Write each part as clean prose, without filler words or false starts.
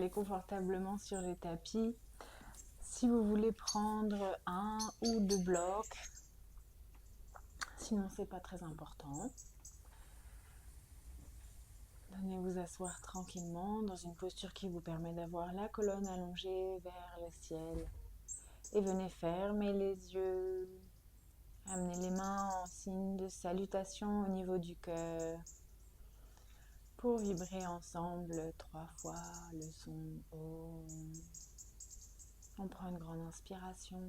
Installez confortablement sur les tapis. Si vous voulez prendre 1 ou 2 blocs, sinon c'est pas très important. Venez vous asseoir tranquillement dans une posture qui vous permet d'avoir la colonne allongée vers le ciel. Et venez fermer les yeux. Amenez les mains en signe de salutation au niveau du cœur. Pour vibrer ensemble 3 fois le son Om. On prend une grande inspiration.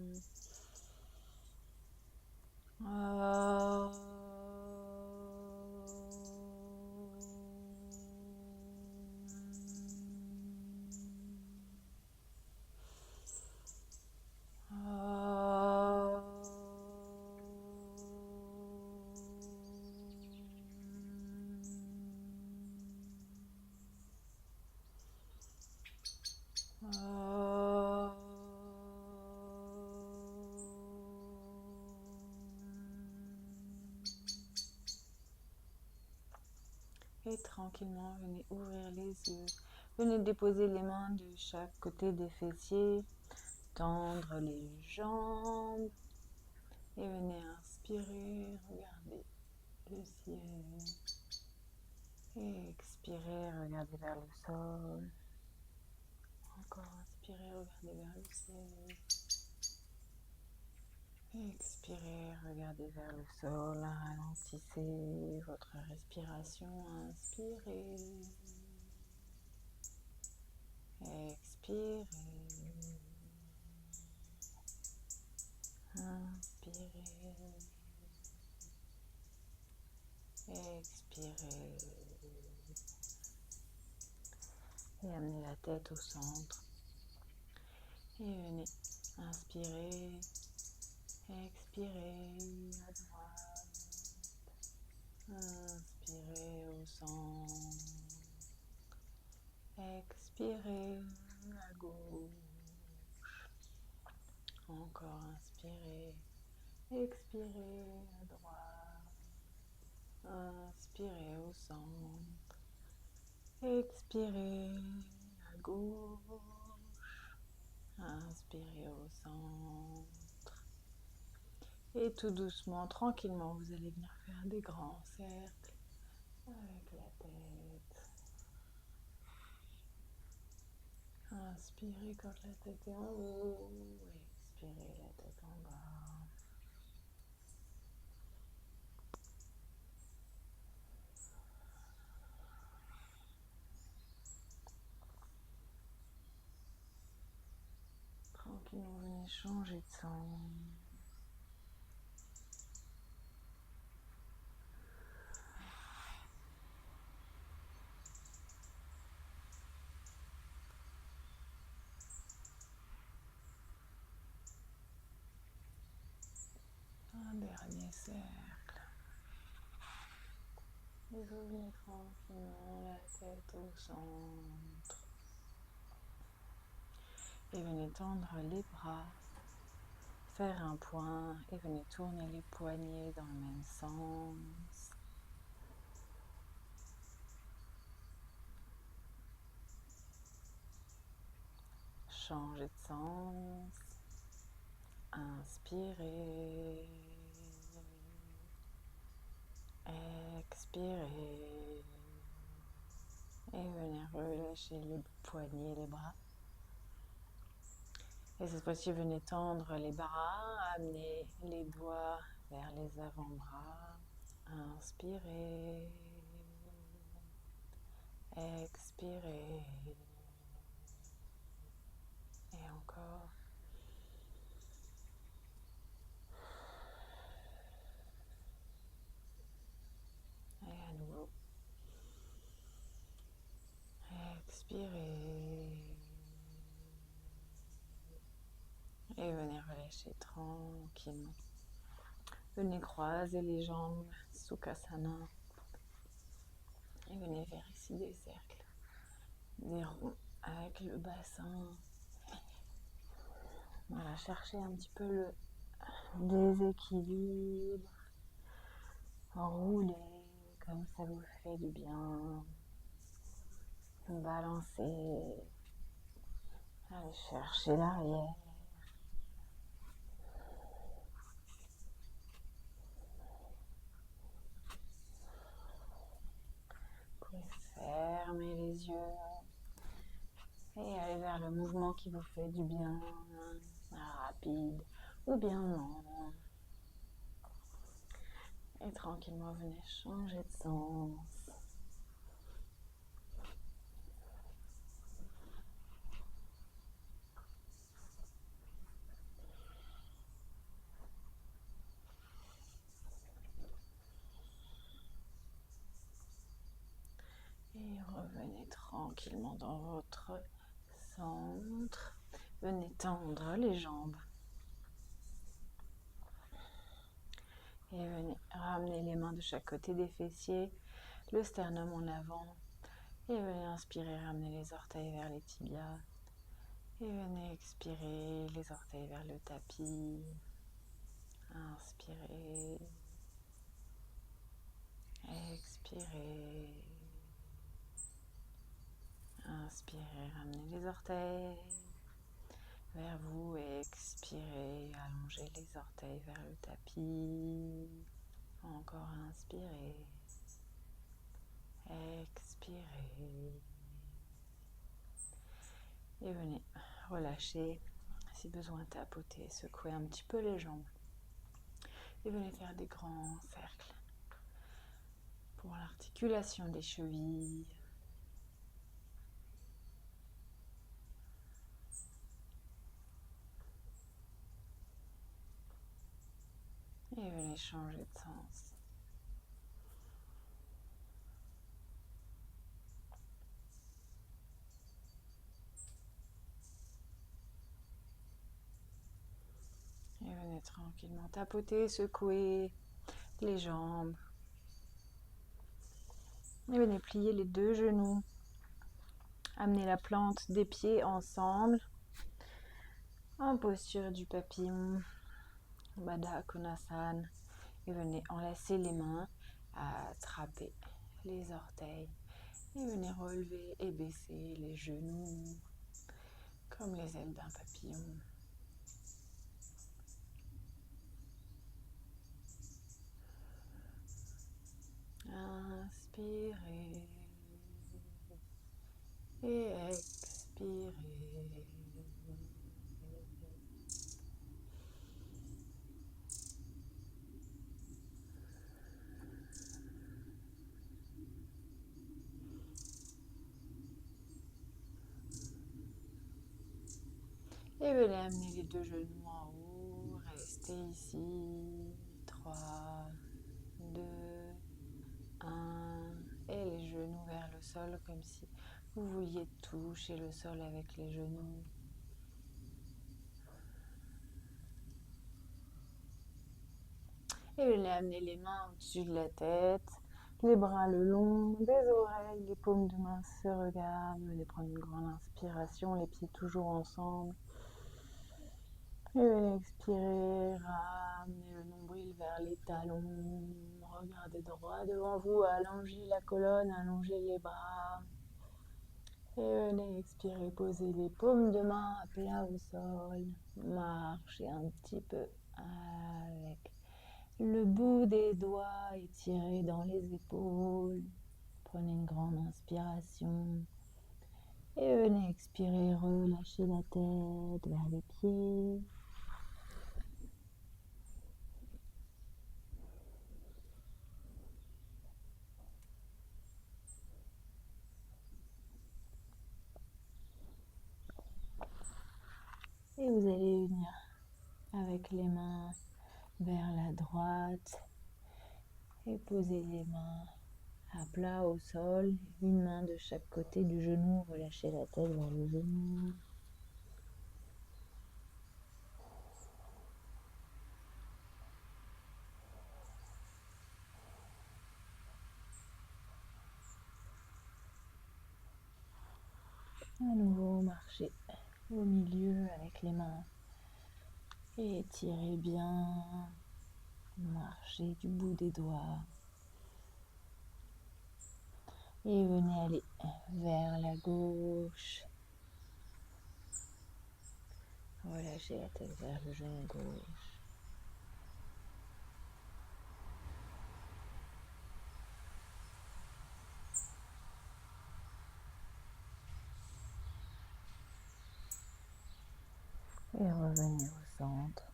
Et tranquillement, venez ouvrir les yeux. Venez déposer les mains de chaque côté des fessiers, tendre les jambes. Et venez inspirer, regardez le ciel. Et expirez, regardez vers le sol. Encore inspirez, regardez vers le ciel. Expirez, regardez vers le sol, ralentissez votre respiration, inspirez, expirez, inspirez, expirez, et amenez la tête au centre, et venez inspirer, expirez à droite, inspirez au centre, expirez à gauche, encore inspirez, expirez à droite, inspirez au centre, expirez à gauche, inspirez au centre. Et tout doucement, tranquillement, vous allez venir faire des grands cercles avec la tête. Inspirez quand la tête est en haut, expirez la tête en bas. Tranquillement, venez changer de sens. Un dernier cercle. Et vous venez tranquillement la tête au centre. Et venez tendre les bras, faire un point et venez tourner les poignets dans le même sens. Changez de sens. Inspirez. Expirez. Et venez relâcher les poignets, les bras. Et cette fois-ci, venez tendre les bras, amenez les doigts vers les avant-bras. Inspirez. Expirez. Et encore. Et à nouveau. Expirez. Et venez relâcher tranquillement. Venez croiser les jambes, Sukhasana. Et venez faire ici des cercles, des ronds avec le bassin. Voilà, cherchez un petit peu le déséquilibre. Roulez comme ça vous fait du bien. Balancez. Allez chercher l'arrière. Vous pouvez fermer les yeux et aller vers le mouvement qui vous fait du bien, rapide ou bien lent. Et tranquillement, venez changer de sens. Et revenez tranquillement dans votre centre. Venez tendre les jambes. Et venez ramener les mains de chaque côté des fessiers, le sternum en avant. Et venez inspirer, ramener les orteils vers les tibias. Et venez expirer, les orteils vers le tapis. Inspirez. Expirez. Inspirez, ramenez les orteils vers vous et expirez, allongez les orteils vers le tapis. Encore inspirez. Expirez. Et venez relâcher, si besoin tapoter, secouer un petit peu les jambes. Et venez faire des grands cercles pour l'articulation des chevilles. Et venez changer de sens. Et venez tranquillement tapoter, secouer les jambes. Et venez plier les deux genoux. Amenez la plante des pieds ensemble. En posture du papillon, Baddha Konasana. Et venez enlacer les mains, attraper les orteils. Et venez relever et baisser les genoux comme les ailes d'un papillon. Inspirez et expirez. Et venez amener les deux genoux en haut. Restez ici. 3, 2, 1. Et les genoux vers le sol comme si vous vouliez toucher le sol avec les genoux. Et venez amener les mains au-dessus de la tête. Les bras le long des oreilles. Les paumes de main se regardent. Venez prendre une grande inspiration. Les pieds toujours ensemble. Et venez expirer, ramenez le nombril vers les talons, regardez droit devant vous, allongez la colonne, allongez les bras. Et venez expirer, posez les paumes de main à plat au sol, marchez un petit peu avec le bout des doigts étiré dans les épaules. Prenez une grande inspiration. Et venez expirer, relâchez la tête vers les pieds. Et vous allez venir avec les mains vers la droite et poser les mains à plat au sol, une main de chaque côté du genou, relâchez la tête vers le genou. À nouveau, marchez au milieu avec les mains et étirez bien, marchez du bout des doigts. Et venez aller vers la gauche. Relâchez la tête vers le genou gauche. Et revenez au centre.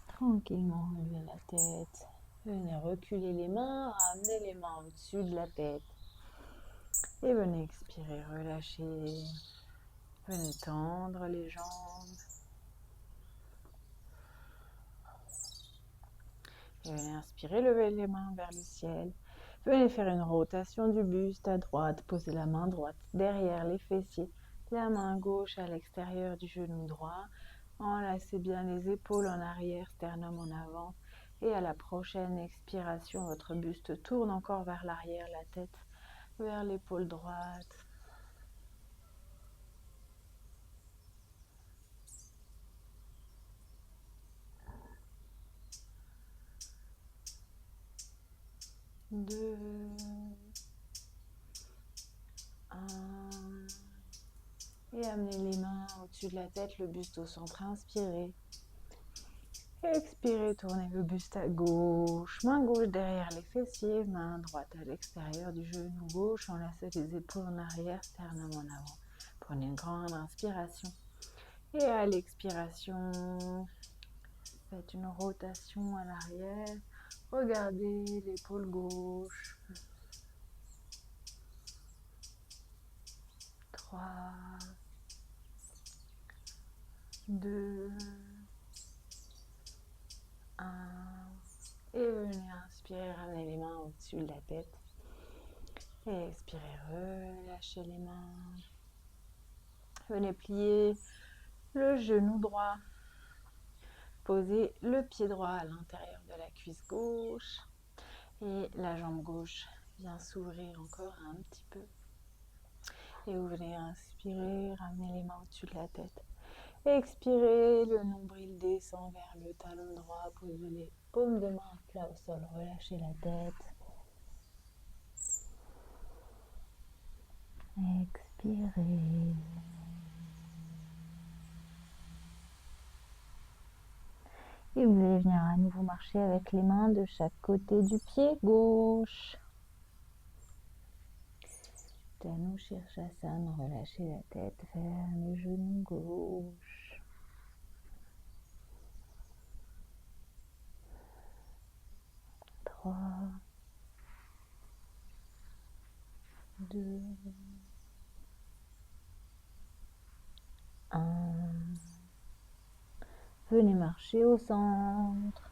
Tranquillement, relevez la tête. Venez reculer les mains, ramenez les mains au-dessus de la tête. Et venez expirer, relâcher. Venez tendre les jambes. Et venez inspirer, lever les mains vers le ciel. Venez faire une rotation du buste à droite. Posez la main droite derrière les fessiers. La main gauche à l'extérieur du genou droit. Enlacez bien les épaules en arrière, sternum en avant. Et à la prochaine expiration, votre buste tourne encore vers l'arrière, la tête vers l'épaule droite. Deux, un. Et amenez les mains au-dessus de la tête, le buste au centre. Inspirez. Expirez, tournez le buste à gauche. Main gauche derrière les fessiers, main droite à l'extérieur du genou gauche. Enlacez les épaules en arrière, sternum en avant. Prenez une grande inspiration. Et à l'expiration, faites une rotation à l'arrière. Regardez l'épaule gauche. 3, 2, 1. Et venez inspirer, ramenez les mains au-dessus de la tête. Et expirez, relâchez les mains. Venez plier le genou droit. Posez le pied droit à l'intérieur de la cuisse gauche. Et la jambe gauche vient s'ouvrir encore un petit peu. Et vous venez inspirer, ramenez les mains au-dessus de la tête. Expirez, le nombril descend vers le talon droit. Posez les paumes de main à plat au sol. Relâchez la tête. Expirez. Et vous allez venir à nouveau marcher avec les mains de chaque côté du pied gauche. Danu Shirshasana, relâchez la tête vers le genou gauche. 3, 2, 1. Venez marcher au centre.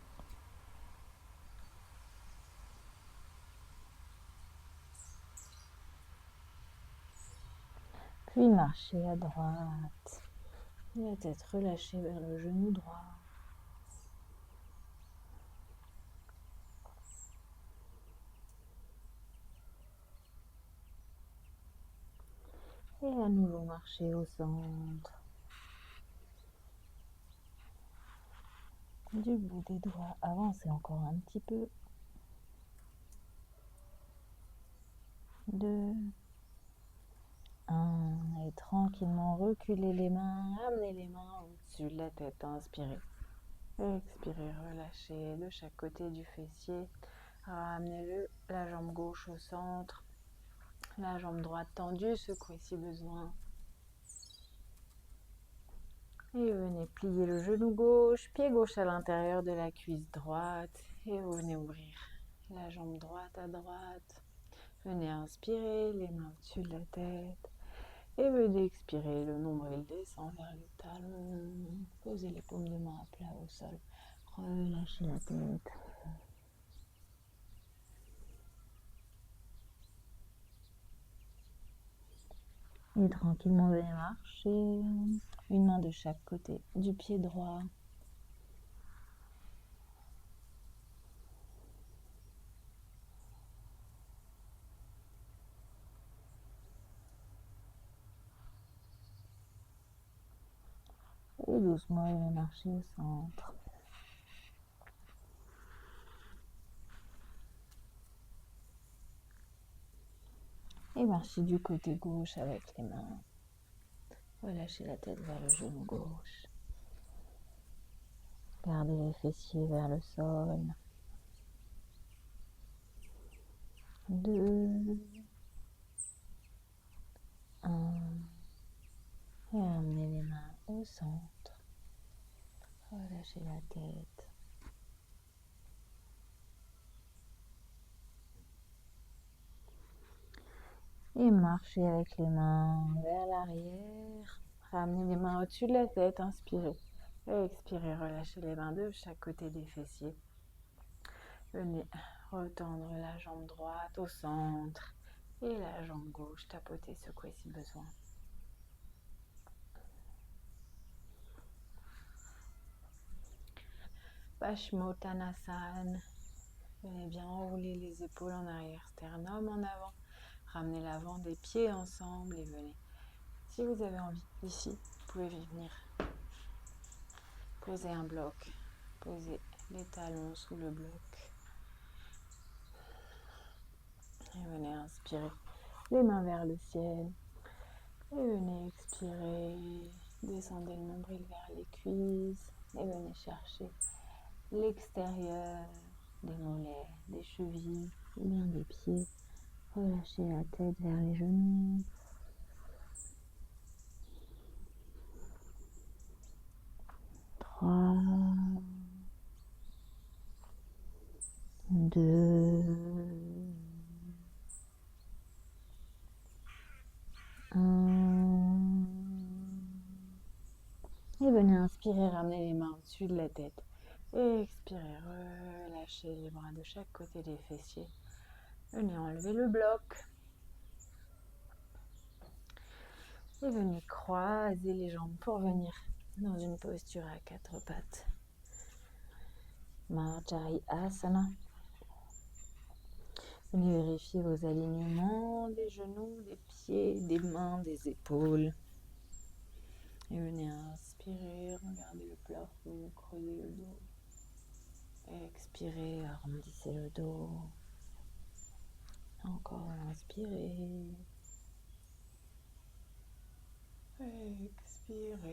Puis marchez à droite. La tête relâchée vers le genou droit. Et à nouveau marcher au centre. Du bout des doigts, avancez encore un petit peu. 2, 1. Et tranquillement reculez les mains, amenez les mains au-dessus de la tête. Inspirez. Expirez, relâchez de chaque côté du fessier. Ramenez la jambe gauche au centre. La jambe droite tendue, secouez si besoin. Et venez plier le genou gauche, pied gauche à l'intérieur de la cuisse droite. Et vous venez ouvrir la jambe droite à droite. Venez inspirer, les mains au-dessus de la tête. Et venez expirer, le nombril descend vers le talon. Posez les paumes de main à plat au sol. Relâchez la tête. Et tranquillement, venez marcher. Une main de chaque côté du pied droit. Et doucement, venez marcher au centre. Et marchez du côté gauche avec les mains. Relâchez la tête vers le genou gauche. Gardez les fessiers vers le sol. 2, 1. Et ramenez les mains au centre. Relâchez la tête. Et marchez avec les mains vers l'arrière. Ramenez les mains au-dessus de la tête. Inspirez. Et expirez. Relâchez les mains de chaque côté des fessiers. Venez retendre la jambe droite au centre. Et la jambe gauche. Tapotez, secouez si besoin. Paschimottanasana. Venez bien enrouler les épaules en arrière, sternum en avant. Ramenez l'avant des pieds ensemble et venez. Si vous avez envie, ici, vous pouvez venir poser un bloc. Posez les talons sous le bloc. Et venez inspirer les mains vers le ciel. Et venez expirer. Descendez le nombril vers les cuisses. Et venez chercher l'extérieur des mollets, des chevilles ou bien des pieds. Relâchez la tête vers les genoux. 3, 2, 1. Et venez inspirer, ramenez les mains au-dessus de la tête. Et expirez, relâchez les bras de chaque côté des fessiers. Venez enlever le bloc. Et venez croiser les jambes pour venir dans une posture à 4 pattes. Marjariasana. Venez vérifier vos alignements des genoux, des pieds, des mains, des épaules. Et venez inspirer, regardez le plafond, creusez le dos. Expirez, arrondissez le dos. Encore inspirez. Expirez.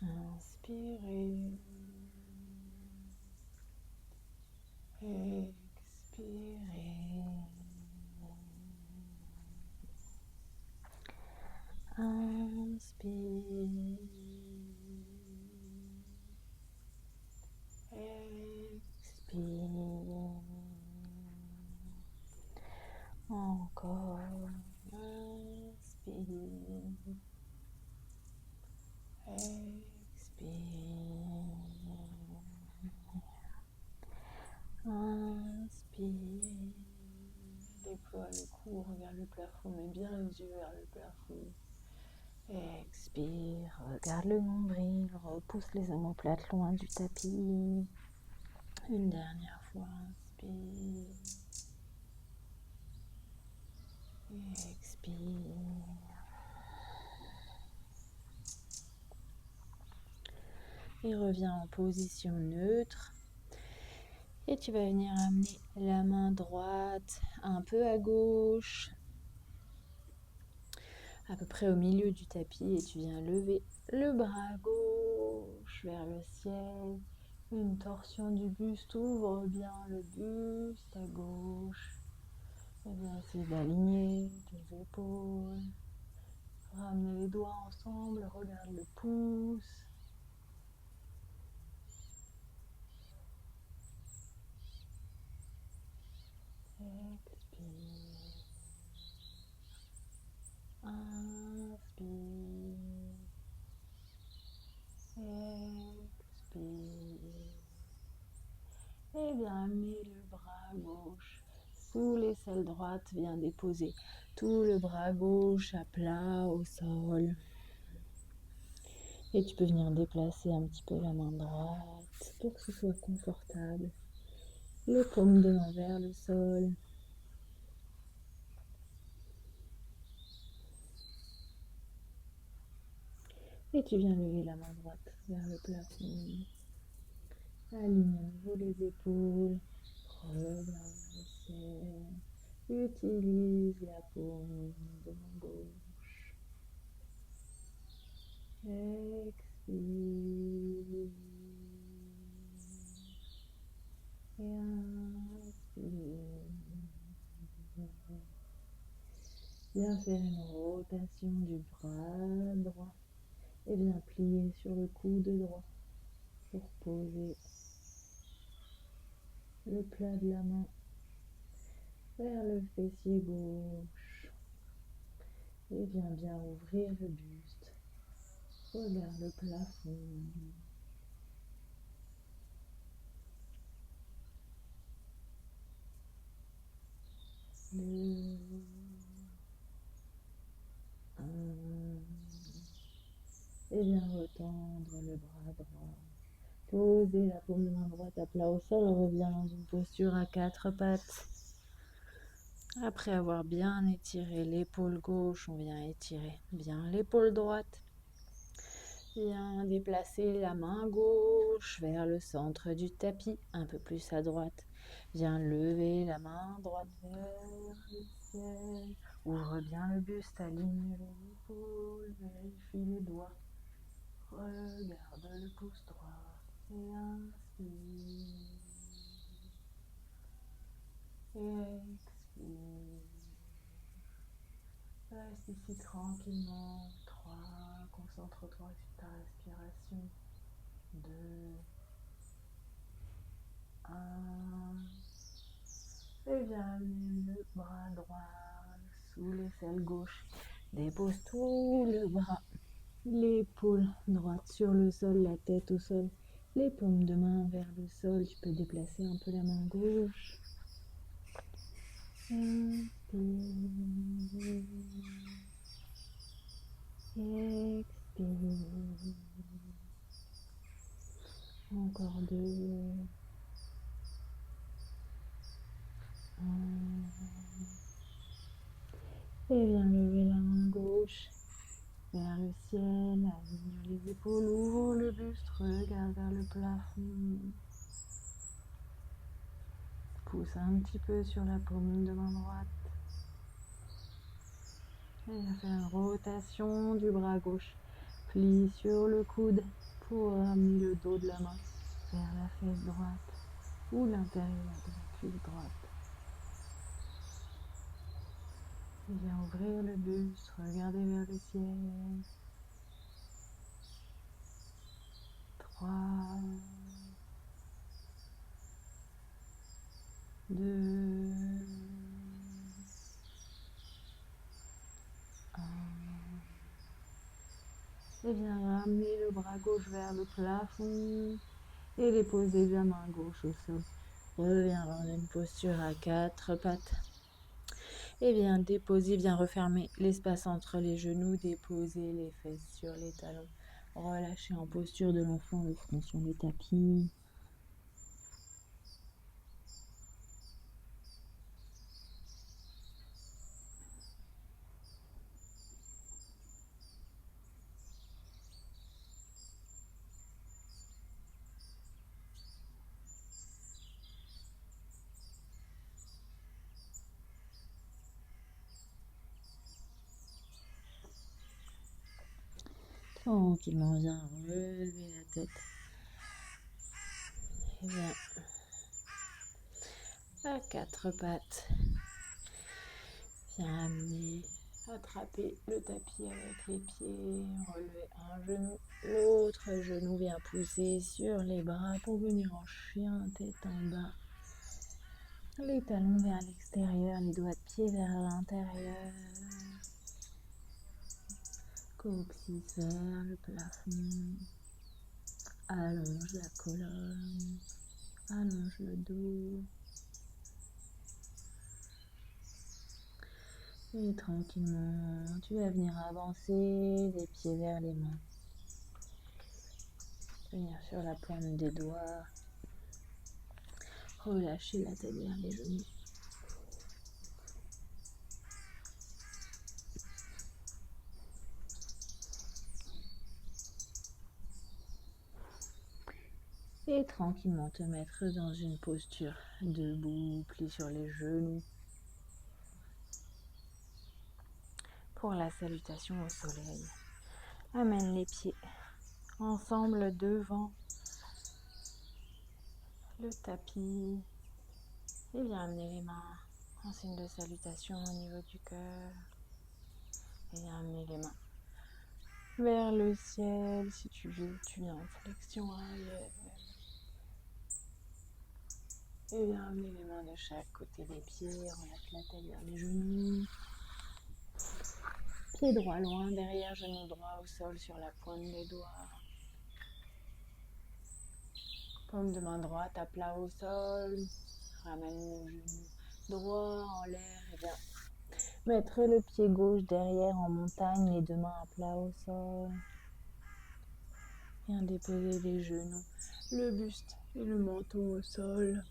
Inspirez. Expirez. Inspire. Expire. Encore. Inspire. Expire. Inspire. Déploie le cou, regarde le plafond, mets bien les yeux vers le plafond. Expire, regarde le nombril, repousse les omoplates loin du tapis. Une dernière fois, inspire. Expire. Et reviens en position neutre. Et tu vas venir amener la main droite un peu à gauche, à peu près au milieu du tapis, et tu viens lever le bras gauche vers le ciel. Une torsion du buste, ouvre bien le buste à gauche. Et bien essayer d'aligner tes épaules. Ramener les doigts ensemble, regarde le pouce. Expire. Inspire. Expire. Et bien mets le bras gauche sous l'aisselle droite, viens déposer tout le bras gauche à plat au sol. Et tu peux venir déplacer un petit peu la main droite pour que ce soit confortable. Les paumes de main vers le sol. Et tu viens lever la main droite vers le plafond. Aligne à nouveau les épaules. Regarde le ciel. Utilise la paume de main gauche. Expire. Et inspire. Bien faire une rotation du bras droit et bien plier sur le coude droit pour poser le plat de la main vers le fessier gauche et bien ouvrir le buste. Regarde le plafond. Deux, un. Et bien retendre le bras droit. Posez la paume de main droite à plat au sol. Reviens dans une posture à quatre pattes. Après avoir bien étiré l'épaule gauche, on vient étirer bien l'épaule droite. Bien déplacer la main gauche vers le centre du tapis, un peu plus à droite. Viens lever la main droite vers le ciel. Ouvre bien le buste, aligne les épaules, vérifie les doigts. Regarde le pouce droit et inspire. Et expire. Reste ici tranquillement. 3. Concentre-toi sur ta respiration. 2. 1. Et viens amener le bras droit sous l'aisselle gauche. Dépose tout le bras. L'épaule droite sur le sol, la tête au sol. Les paumes de main vers le sol. Tu peux déplacer un peu la main gauche. Inspire. Expire. Encore 2. 1. Et viens lever la main gauche vers le ciel, aligne les épaules, ouvre le buste, regarde vers le plafond. Pousse un petit peu sur la paume de main droite. Et viens faire une rotation du bras gauche. Plie sur le coude pour amener le dos de la main vers la fesse droite ou l'intérieur de la cuisse droite. Et viens ouvrir le buste, regarder vers le ciel. 3, 2, 1. Et viens ramener le bras gauche vers le plafond et déposer la main gauche au sol. Reviens dans une posture à quatre pattes. Et viens déposer, viens refermer l'espace entre les genoux, déposer les fesses sur les talons. Relâcher en posture de l'enfant, le front sur le tapis. Tranquillement, viens relever la tête. Et viens à quatre pattes. Viens amener, attraper le tapis avec les pieds, relever un genou, l'autre genou vient pousser sur les bras pour venir en chien, tête en bas. Les talons vers l'extérieur, les doigts de pied vers l'intérieur. Coccyx vers le plafond. Allonge la colonne. Allonge le dos. Et tranquillement, tu vas venir avancer les pieds vers les mains. Venir sur la pointe des doigts. Relâcher la tête vers les genoux. Et tranquillement te mettre dans une posture debout, pli sur les genoux. Pour la salutation au soleil, amène les pieds ensemble devant le tapis et viens amener les mains en signe de salutation au niveau du cœur et viens amener les mains vers le ciel. Si tu veux, tu viens en flexion arrière et viens amener les mains de chaque côté des pieds, relâche la tête vers les genoux. Pied droit loin derrière, genou droit au sol sur la pointe des doigts. Paume de main droite à plat au sol. Ramène le genou droit en l'air et viens mettre le pied gauche derrière en montagne, les deux mains à plat au sol. Viens déposer les genoux, le buste et le menton au sol.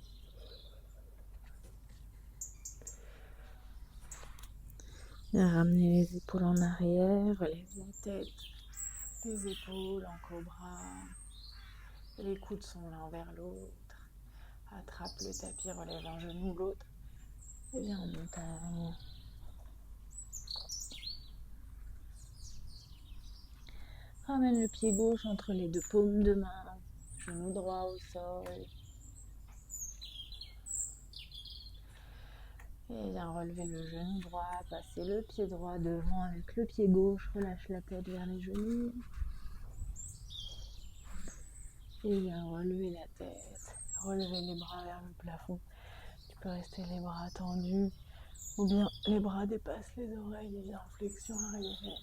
Viens ramener les épaules en arrière, relève la tête, les épaules en cobra. Les coudes sont l'un vers l'autre. Attrape le tapis, relève un genou, l'autre. Et viens en montagne. Ramène le pied gauche entre les deux paumes de main. Genou droit au sol. Et viens relever le genou droit, passer le pied droit devant avec le pied gauche. Relâche la tête vers les genoux. Et viens relever la tête. Relever les bras vers le plafond. Tu peux rester les bras tendus. Ou bien les bras dépassent les oreilles et viens en flexion arrière.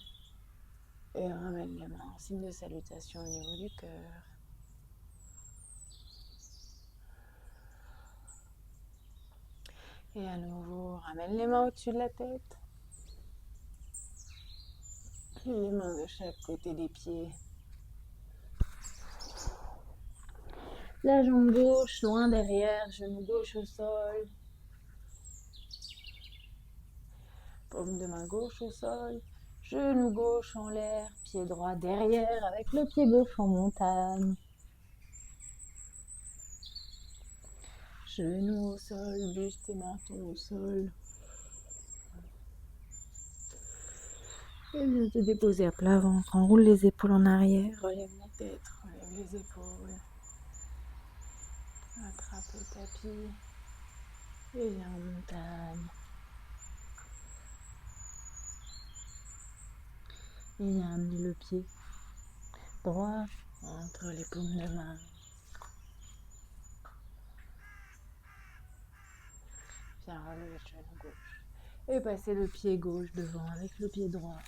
Et ramène les mains en signe de salutation au niveau du cœur. Et à nouveau, ramène les mains au-dessus de la tête. Puis les mains de chaque côté des pieds. La jambe gauche loin derrière, genou gauche au sol. Paume de main gauche au sol. Genou gauche en l'air, pied droit derrière avec le pied gauche en montagne. Genou au sol, buste et menton au sol. Et viens te déposer à plat ventre, enroule les épaules en arrière, relève la tête, relève les épaules. Attrape le tapis et viens en montagne. Et viens amener le pied droit entre les paumes de main. Viens relever le genou gauche. Et passer le pied gauche devant avec le pied droit.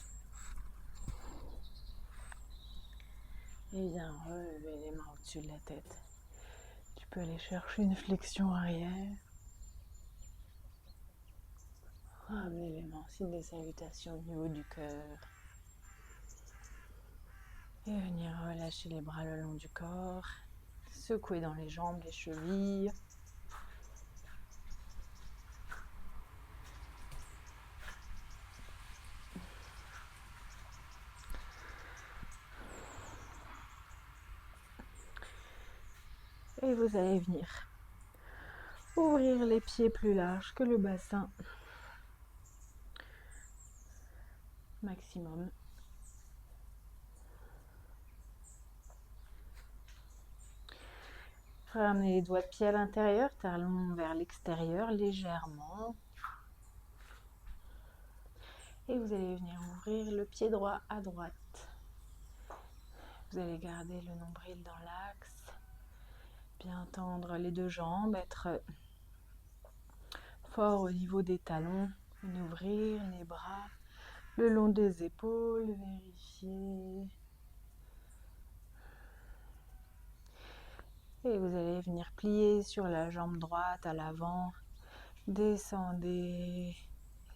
Et viens relever les mains au-dessus de la tête. Tu peux aller chercher une flexion arrière. Ramener les mains en signe de salutation au niveau du cœur. Et venir relâcher les bras le long du corps. Secouer dans les jambes, les chevilles. Et vous allez venir ouvrir les pieds plus larges que le bassin. Maximum. Ramener les doigts de pied à l'intérieur, talons vers l'extérieur légèrement. Et vous allez venir ouvrir le pied droit à droite. Vous allez garder le nombril dans l'axe. Bien tendre les deux jambes, être fort au niveau des talons. Ouvrir les bras le long des épaules, vérifier. Et vous allez venir plier sur la jambe droite à l'avant. Descendez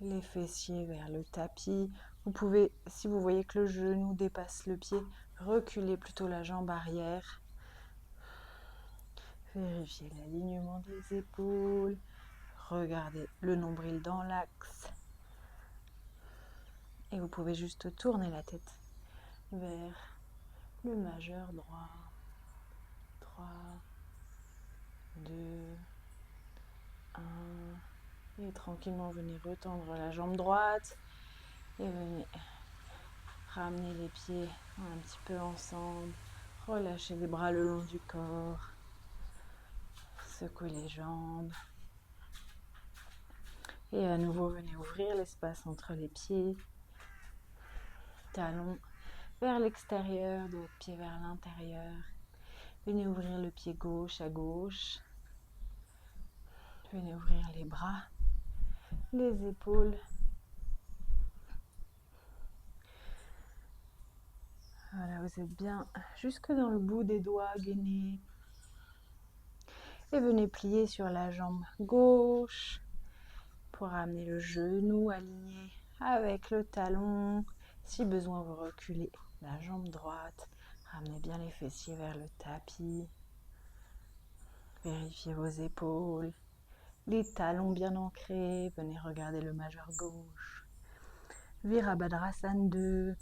les fessiers vers le tapis. Vous pouvez, si vous voyez que le genou dépasse le pied, reculer plutôt la jambe arrière. Vérifiez l'alignement des épaules. Regardez le nombril dans l'axe. Et vous pouvez juste tourner la tête vers le majeur droit. Et tranquillement, venez retendre la jambe droite. Et venez ramener les pieds un petit peu ensemble. Relâchez les bras le long du corps. Secouez les jambes. Et à nouveau, venez ouvrir l'espace entre les pieds. Talons vers l'extérieur, d'autres pieds vers l'intérieur. Venez ouvrir le pied gauche à gauche. Venez ouvrir les bras, les épaules. Voilà, vous êtes bien jusque dans le bout des doigts gainés. Et venez plier sur la jambe gauche pour amener le genou aligné avec le talon. Si besoin, vous reculez la jambe droite. Ramenez bien les fessiers vers le tapis. Vérifiez vos épaules. Les talons bien ancrés. Venez regarder le majeur gauche. Virabhadrasana 2.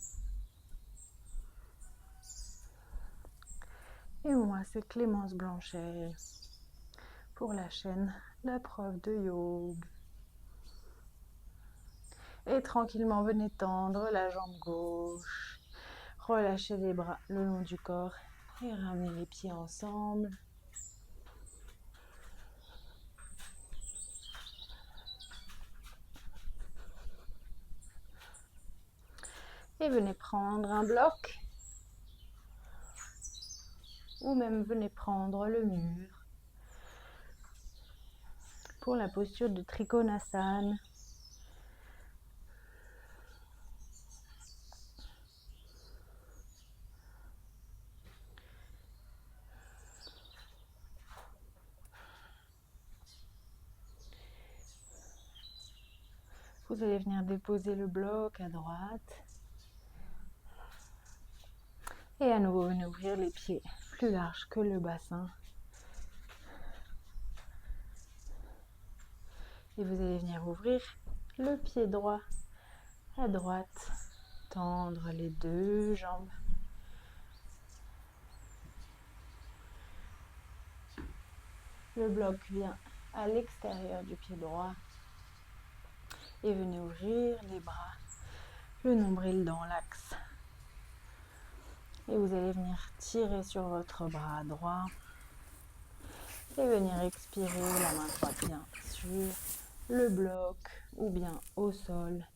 Et moi, c'est Clémence Blanchet pour la chaîne La Prof de Yoga. Et tranquillement, venez tendre la jambe gauche. Relâchez les bras le long du corps et ramenez les pieds ensemble. Et venez prendre un bloc. Ou même venez prendre le mur. Pour la posture de Trikonasana. Vous allez venir déposer le bloc à droite. Et à nouveau, venez ouvrir les pieds plus larges que le bassin. Et vous allez venir ouvrir le pied droit à droite. Tendre les deux jambes. Le bloc vient à l'extérieur du pied droit. Et venez ouvrir les bras, le nombril dans l'axe. Et vous allez venir tirer sur votre bras droit. Et venir expirer, la main droite bien sur le bloc ou bien au sol.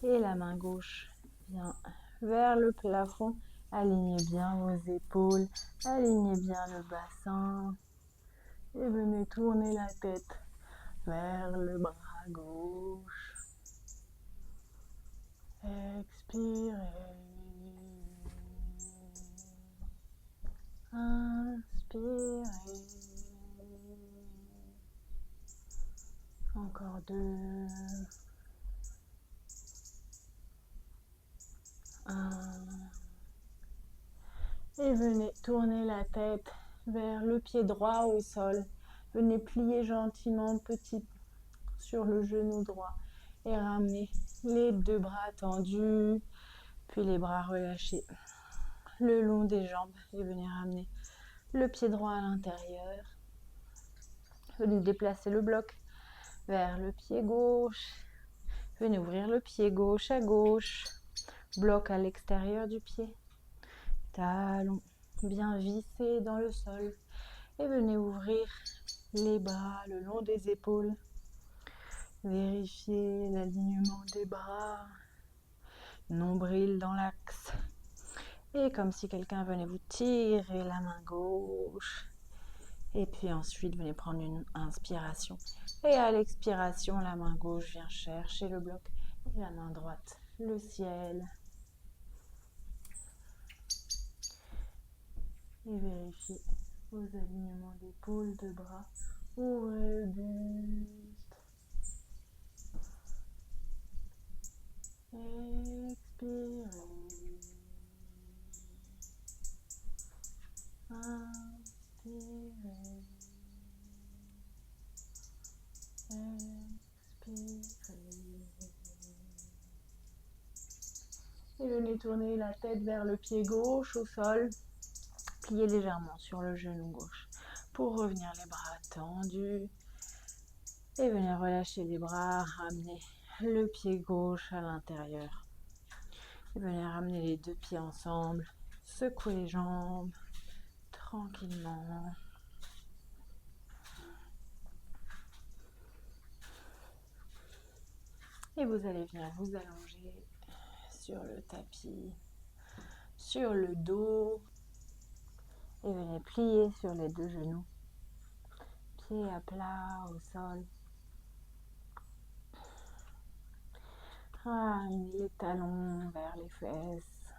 Et la main gauche vient vers le plafond. Alignez bien vos épaules, alignez bien le bassin. Et venez tourner la tête vers le bras gauche. Expirez. Inspirez. Encore 2. 1. Et venez tourner la tête vers le pied droit au sol. Venez plier gentiment petit sur le genou droit et ramener les deux bras tendus, puis les bras relâchés le long des jambes et venez ramener le pied droit à l'intérieur. Venez déplacer le bloc vers le pied gauche. Venez ouvrir le pied gauche à gauche. Bloc à l'extérieur du pied. Talon bien vissé dans le sol. Et venez ouvrir les bras le long des épaules. Vérifiez l'alignement des bras. Nombril dans l'axe. Et comme si quelqu'un venait vous tirer la main gauche. Et puis ensuite, venez prendre une inspiration. Et à l'expiration, la main gauche vient chercher le bloc. Et la main droite, le ciel. Et vérifiez vos alignements d'épaule, de bras. Ouvrez le buste. Expirez. Inspirez. Expirez. Et venez tourner la tête vers le pied gauche au sol. Pliez légèrement sur le genou gauche pour revenir les bras tendus. Et venez relâcher les bras, ramener le pied gauche à l'intérieur. Et venez ramener les deux pieds ensemble, secouer les jambes tranquillement. Et vous allez venir vous allonger sur le tapis, sur le dos. Et venez plier sur les deux genoux. Pieds à plat au sol. Ramenez les talons vers les fesses.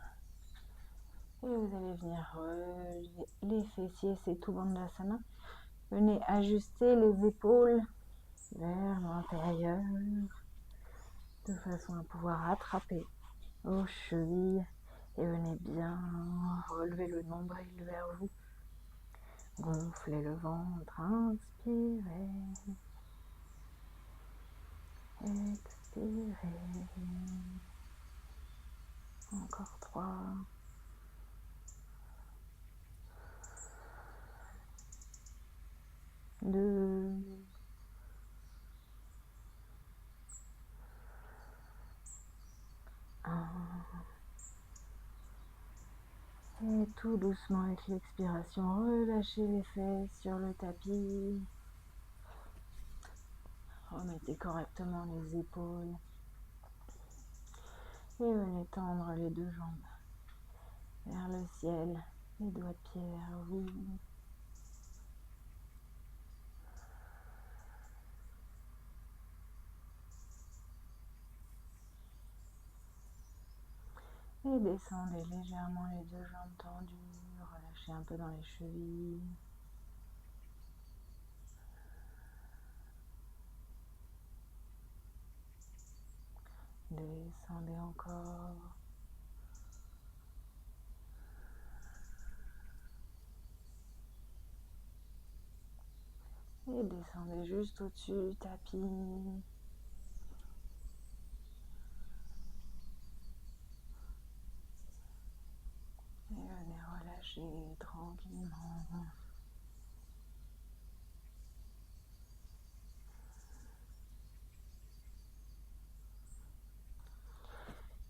Et vous allez venir relever les fessiers, c'est tout Bandhasana. Venez ajuster les épaules vers l'intérieur de façon à pouvoir attraper aux chevilles et venez bien relever le nombril vers vous. Gonflez le ventre, inspirez, expirez. Encore 3. 2. 1. Et tout doucement avec l'expiration, relâchez les fesses sur le tapis. Remettez correctement les épaules. Et venez tendre les deux jambes vers le ciel, les doigts de pied vers vous. Et descendez légèrement les deux jambes tendues, relâchez un peu dans les chevilles. Descendez encore. Et descendez juste au-dessus du tapis. Et venez relâcher tranquillement.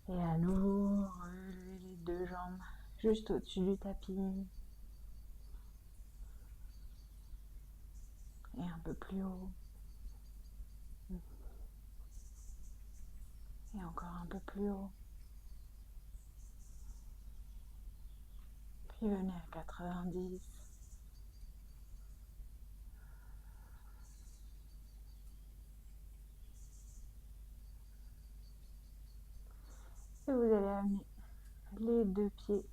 Et à nouveau, relevez les deux jambes juste au-dessus du tapis. Et un peu plus haut. Et encore un peu plus haut. Puis venez à 90. Et vous allez amener les deux pieds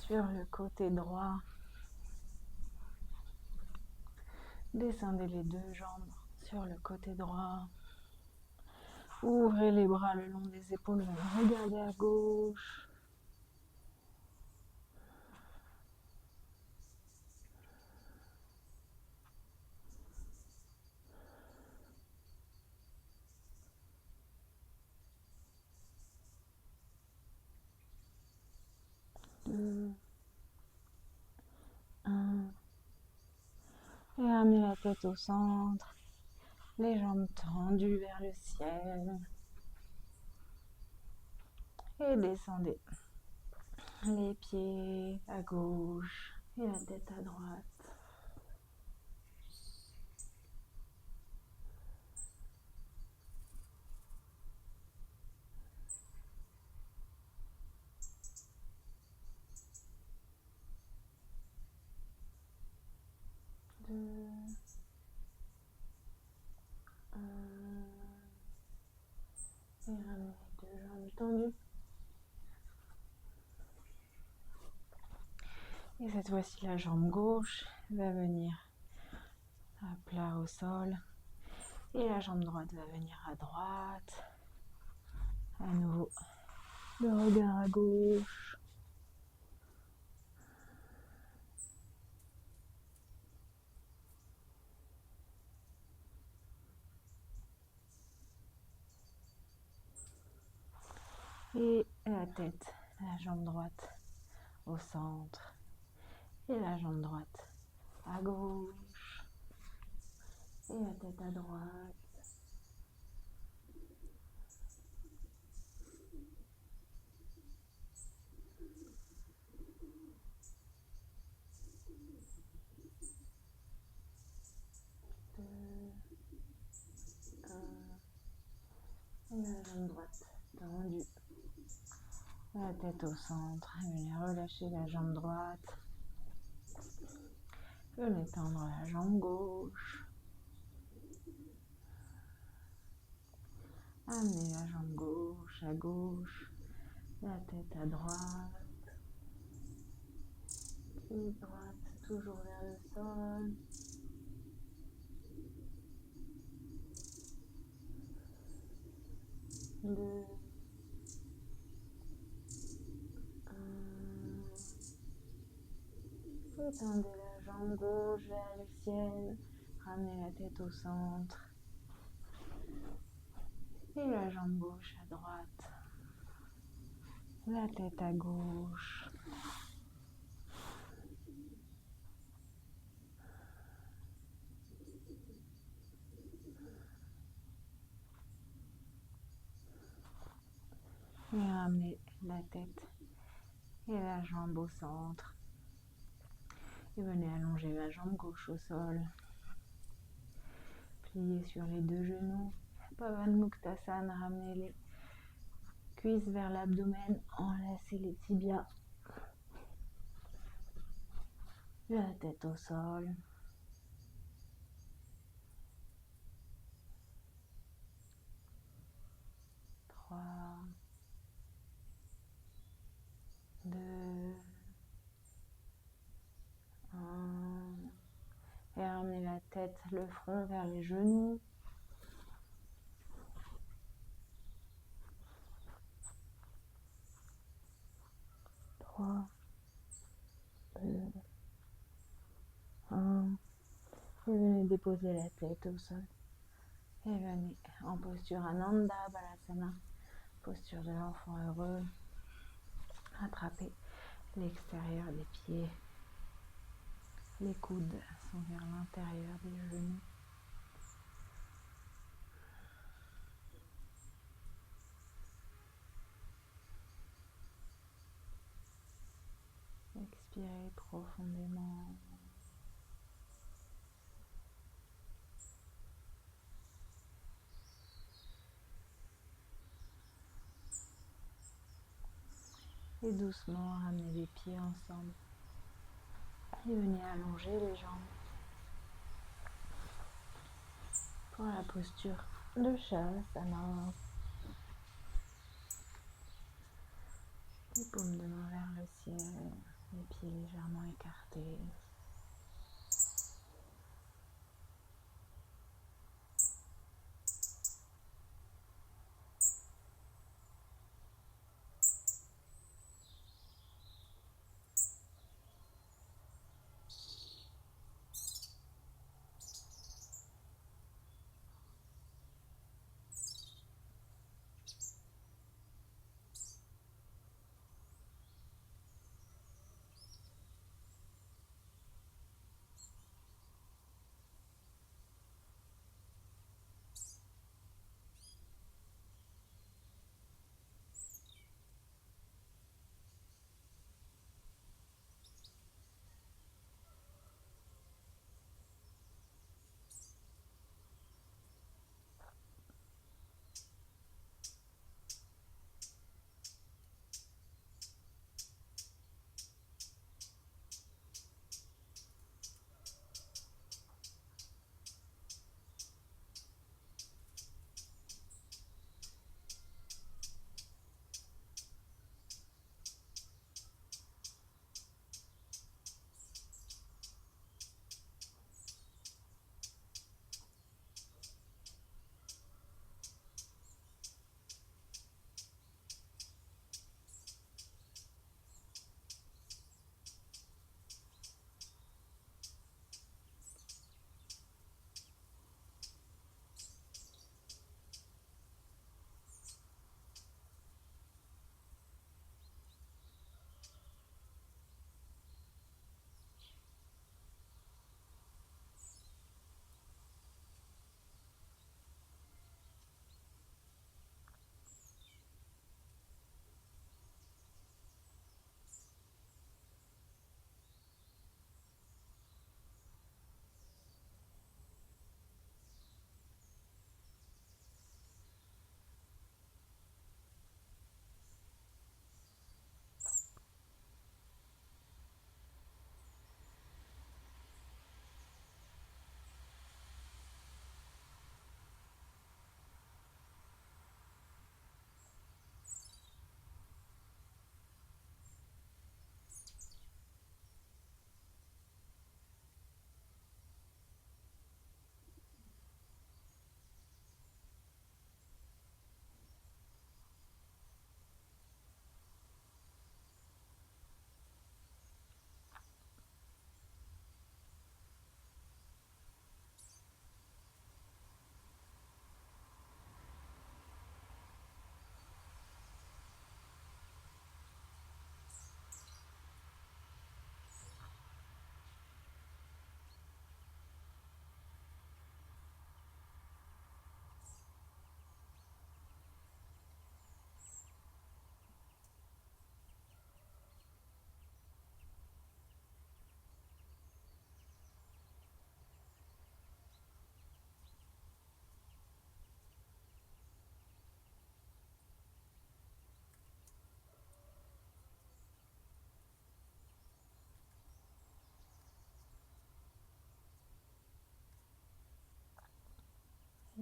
sur le côté droit. Descendez les deux jambes sur le côté droit. Ouvrez les bras le long des épaules. Regardez à gauche. Deux. 1. Et amenez la tête au centre. Les jambes tendues vers le ciel. Et descendez les pieds à gauche et la tête à droite. 2. 1. Et ramenez les deux jambes tendues. Et cette fois-ci, la jambe gauche va venir à plat au sol. Et la jambe droite va venir à droite. À nouveau, le regard à gauche. Et la tête, la jambe droite au centre. Et la jambe droite à gauche. et la tête à droite. Deux, un, et la jambe droite tendue. La tête au centre. Et venez relâcher la jambe droite. Venez tendre la jambe gauche. Amenez la jambe gauche à gauche. La tête à droite. Pied droite toujours vers le sol. Deux. Étendez la jambe gauche vers le ciel. Ramenez la tête au centre. Et la jambe gauche à droite. La tête à gauche. Et ramenez la tête et la jambe au centre. Et venez allonger la jambe gauche au sol. Pliez sur les deux genoux. Pavanmuktasana, ramenez les cuisses vers l'abdomen. Enlacez les tibias. La tête au sol. Trois. Deux. Un. Et ramenez la tête, le front vers les genoux. 3, 2, 1. Et venez déposer la tête au sol. Et venez en posture Ananda Balasana, posture de l'enfant heureux. Attrapez l'extérieur des pieds. Les coudes sont vers l'intérieur des genoux. Expirez profondément. Et doucement ramenez les pieds ensemble. Et venez allonger les jambes pour la posture de Shavasana. Les paumes de main vers le ciel, les pieds légèrement écartés.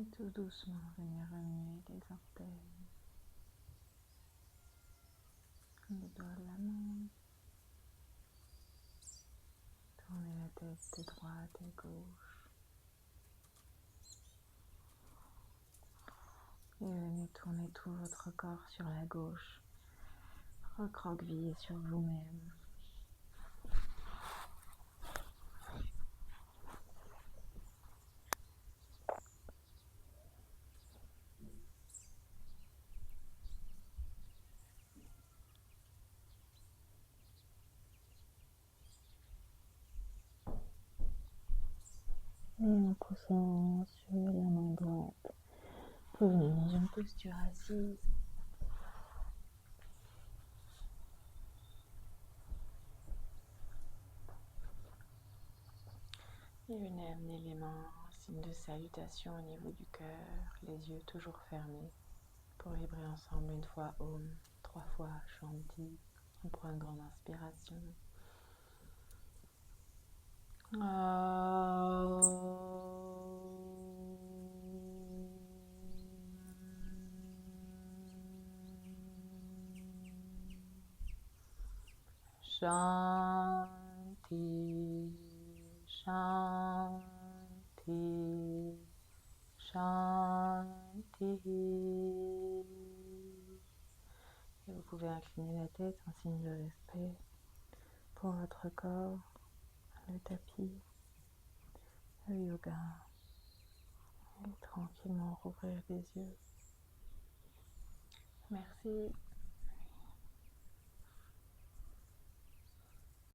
Et tout doucement venir remuer les orteils, les doigts de la main. Tournez la tête de droite et gauche. Et venez tourner tout votre corps sur la gauche. Recroquevillez sur vous-même. Et en poussant sur la main droite, revenez dans une posture assise. Et venez amener les mains en signe de salutation au niveau du cœur, les yeux toujours fermés, pour vibrer ensemble une fois Om, 3 fois Shanti. On prend une grande inspiration. Shanti, Shanti, Shanti. Et vous pouvez incliner la tête en signe de respect pour votre corps, le tapis, le yoga. Et tranquillement rouvrir les yeux. Merci.